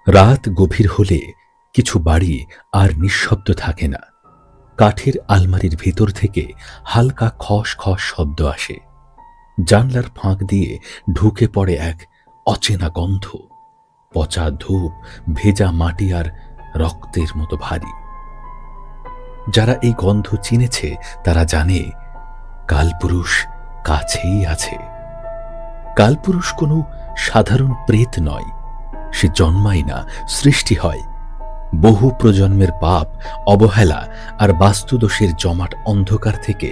রাত গভীর হলে কিছু বাড়ি আর নিঃশব্দ থাকে না। কাঠের আলমারির ভেতর থেকে হালকা খস খস শব্দ আসে। জানলার ফাঁক দিয়ে ঢুকে পড়ে এক অচেনা গন্ধ, পচা ধূপ, ভেজা মাটি আর রক্তের মতো ভারী। যারা এই গন্ধ চিনেছে তারা জানে কালপুরুষ কাছেই আছে। কালপুরুষ কোনো সাধারণ প্রেত নয়, সে জন্মায় না, সৃষ্টি হয়। বহু প্রজন্মের পাপ, অবহেলা আর বাস্তুদোষের জমাট অন্ধকার থেকে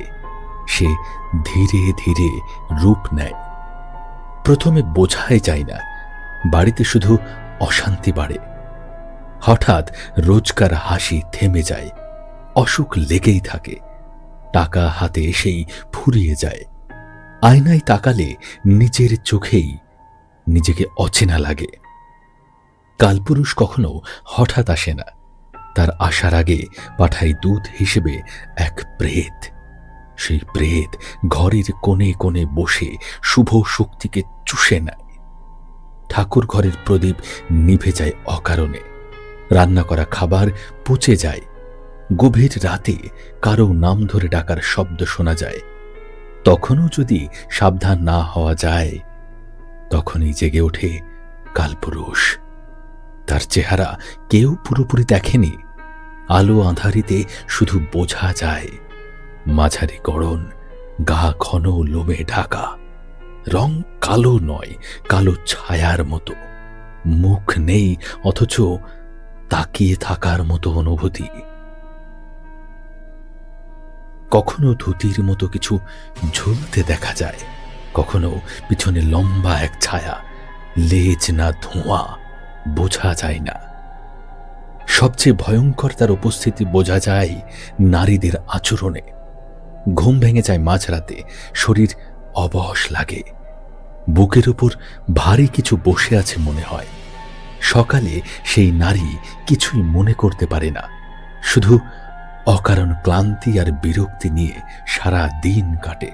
সে ধীরে ধীরে রূপ নেয়। প্রথমে বোঝাই যায় না, বাড়িতে শুধু অশান্তি বাড়ে। হঠাৎ রোজকার হাসি থেমে যায়, অসুখ লেগেই থাকে, টাকা হাতে এসেই ফুরিয়ে যায়। আয়নায় তাকালে নিজের চোখেই নিজেকে অচেনা লাগে। কালপুরুষ কখনো হঠাৎ আসে না, তার আসার আগে পাঠায় দূত হিসেবে এক প্রেত। সেই প্রেত ঘরের কোণে কোণে বসে শুভ শক্তিকে চুষে নেয়। ঠাকুর ঘরের প্রদীপ নিভে যায় অকারণে, রান্না করা খাবার পচে যায়, গভীর রাতে কারো নাম ধরে ডাকার শব্দ শোনা যায়। তখনও যদি সাবধান না হওয়া যায়, তখনই জেগে ওঠে কালপুরুষ। তার চেহারা কেউ পুরোপুরি দেখেনি, আলো আঁধারিতে শুধু বোঝা যায় মাঝারি গড়ন, গা ঘন লোমে ঢাকা, রং কালো নয়, কালো ছায়ার মতো, মুখ নেই অথচ তাকিয়ে থাকার মতো অনুভূতি। কখনো ধুতির মতো কিছু ঝুলতে দেখা যায়, কখনো পিছনে লম্বা এক ছায়া, লেজ না ধোঁয়া, বোঝা যায় না। সবচেয়ে ভয়ঙ্কর তার উপস্থিতি বোঝা যায় নারীদের আচরণে। ঘুম ভেঙে যায় মাঝরাতে, শরীর অবশ লাগে, বুকের উপর ভারী কিছু বসে আছে মনে হয়। সকালে সেই নারী কিছুই মনে করতে পারে না, শুধু অকারণ ক্লান্তি আর বিরক্তি নিয়ে সারা দিন কাটে।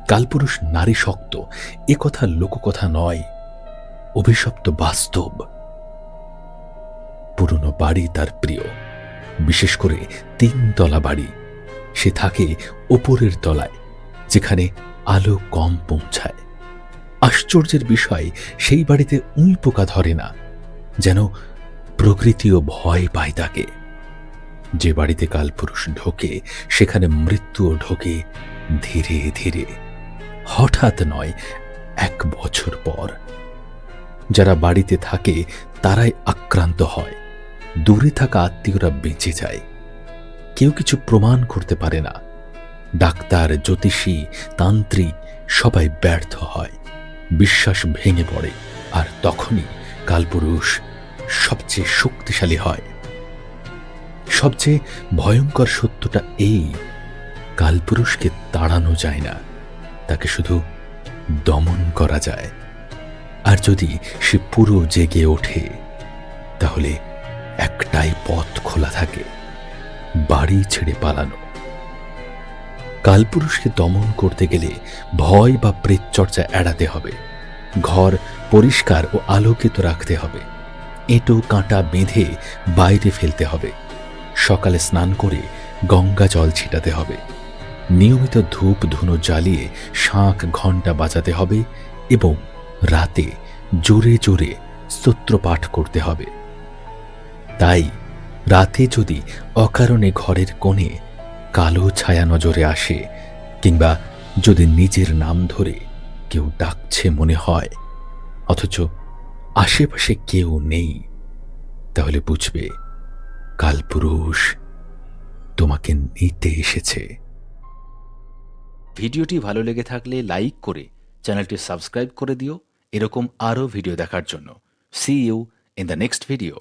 কালপুরুষ নারী শক্ত, এ কথা লোককথা নয়, অভিশপ্ত বাস্তব। পুরনো বাড়ি তার প্রিয়, বিশেষ করে 3 তলা বাড়ি। সে থাকে ওপরের তলায়, যেখানে আলো কম পৌঁছায়। আশ্চর্যের বিষয়, সেই বাড়িতে উই পোকা ধরে না, যেন প্রকৃতিও ভয় পায় তাকে। যে বাড়িতে কালপুরুষ ঢোকে সেখানে মৃত্যুও ঢোকে ধীরে ধীরে, হঠাৎ নয়, 1 বছর পর। যারা বাড়িতে থাকে তারাই আক্রান্ত হয়, দূরে থাকা আত্মীয়রা বেঁচে যায়। কেউ কিছু প্রমাণ করতে পারে না, ডাক্তার, জ্যোতিষী, তান্ত্রিক সবাই ব্যর্থ হয়, বিশ্বাস ভেঙে পড়ে। আর তখনই কালপুরুষ সবচেয়ে শক্তিশালী হয়। সবচেয়ে ভয়ঙ্কর সত্যটা এই, কালপুরুষকে তাড়ানো যায় না, তাকে শুধু দমন করা যায়। আর যদি সে পুরো জেগে ওঠে, তাহলে একটাই পথ খোলা থাকে, বাড়ি ছেড়ে পালানো। কালপুরুষকে দমন করতে গেলে ভয় বা প্রেত চর্চা এড়াতে হবে। ঘর পরিষ্কার ও আলোকিত রাখতে হবে, এঁটো কাঁটা বেঁধে বাইরে ফেলতে হবে। সকালে স্নান করে গঙ্গা জল ছিটাতে হবে, নিয়মিত ধূপ ধুনো জ্বালিয়ে শাঁখ ঘণ্টা বাজাতে হবে এবং রাতে জোরে জোরে স্তোত্র পাঠ করতে হবে। তাই রাতে যদি অকারণে ঘরের কোণে কালো ছায়া নজরে আসে, কিংবা যদি নিজের নাম ধরে কেউ ডাকছে মনে হয় অথচ আশেপাশে কেউ নেই, তাহলে বুঝবে কালপুরুষ তোমাকে নিতে এসেছে। ভিডিওটি ভালো লেগে থাকলে লাইক করে চ্যানেলটি সাবস্ক্রাইব করে দিও এরকম আরও ভিডিও দেখার জন্য। See you in the next video.